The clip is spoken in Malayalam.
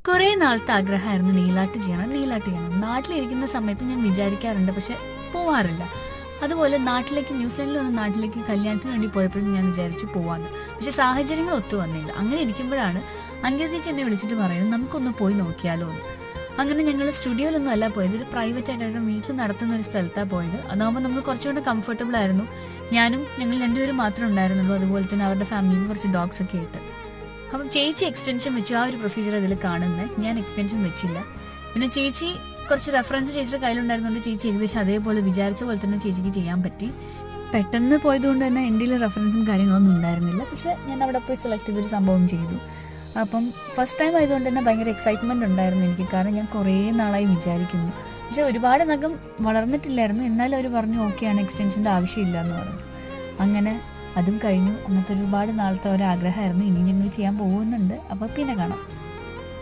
കുറേ നാളത്തെ ആഗ്രഹമായിരുന്നു നെയിലാട്ട് ചെയ്യണം. നാട്ടിലിരിക്കുന്ന സമയത്ത് ഞാൻ വിചാരിക്കാറുണ്ട്, പക്ഷെ പോവാറില്ല. അതുപോലെ ന്യൂസിലൻഡിൽ വന്ന നാട്ടിലേക്ക് കല്യാണത്തിന് വേണ്ടി പോയപ്പോഴും ഞാൻ വിചാരിച്ചു പോവാന്ന്. പക്ഷെ സാഹചര്യങ്ങൾ ഒത്തു വന്നില്ല. അങ്ങനെ ഇരിക്കുമ്പോഴാണ് അങ്കിത ചേച്ചി എന്നെ വിളിച്ചിട്ട് പറയുന്നത് നമുക്കൊന്ന് പോയി നോക്കിയാലോ എന്ന്. അങ്ങനെ ഞങ്ങൾ സ്റ്റുഡിയോയിലൊന്നും അല്ല പോയത്, ഒരു പ്രൈവറ്റ് ആയിട്ട് വീട്ടിൽ നടത്തുന്ന ഒരു സ്ഥലത്താണ് പോയത്. അതാകുമ്പോൾ നമുക്ക് കുറച്ചുകൂടെ കംഫർട്ടബിൾ ആയിരുന്നു. ഞങ്ങൾ രണ്ടുപേരും മാത്രമേ ഉണ്ടായിരുന്നുള്ളൂ. അതുപോലെ തന്നെ അവരുടെ ഫാമിലിയിൽ കുറച്ച് ഡോഗ്സ് ഒക്കെ ആയിട്ട്. അപ്പം ചേച്ചി എക്സ്റ്റൻഷൻ വെച്ചു. ആ ഒരു പ്രൊസീജിയർ അതിൽ കാണുന്നത്. ഞാൻ എക്സ്റ്റൻഷൻ വെച്ചില്ല. പിന്നെ ചേച്ചി കുറച്ച് റെഫറൻസ് ചേച്ചിയുടെ കയ്യിലുണ്ടായിരുന്നുകൊണ്ട് ചേച്ചി ഏകദേശം അതേപോലെ വിചാരിച്ച പോലെ തന്നെ ചേച്ചിക്ക് ചെയ്യാൻ പറ്റി. പെട്ടെന്ന് പോയതുകൊണ്ട് തന്നെ എൻ്റെ റെഫറൻസും കാര്യങ്ങളൊന്നും ഉണ്ടായിരുന്നില്ല. പക്ഷെ ഞാൻ അവിടെ പോയി സെലക്ട് ചെയ്തൊരു സംഭവം ചെയ്തു. അപ്പം ഫസ്റ്റ് ടൈം ആയതുകൊണ്ട് തന്നെ ഭയങ്കര എക്സൈറ്റ്മെൻറ്റ് ഉണ്ടായിരുന്നു എനിക്ക്. കാരണം ഞാൻ കുറേ നാളായി വിചാരിക്കുന്നു. പക്ഷെ ഒരുപാട് നഖം വളർന്നിട്ടില്ലായിരുന്നു. എന്നാലും അവർ പറഞ്ഞു ഓക്കെയാണ്, എക്സ്റ്റൻഷൻ്റെ ആവശ്യമില്ല എന്ന് പറഞ്ഞു. അങ്ങനെ അതും കഴിഞ്ഞു. അങ്ങനത്തെ ഒരുപാട് നാളത്തെ ഒരാഗ്രഹമായിരുന്നു. ഇനി ഞങ്ങൾ ചെയ്യാൻ പോകുന്നുണ്ട്. അപ്പോൾ പിന്നെ കാണാം.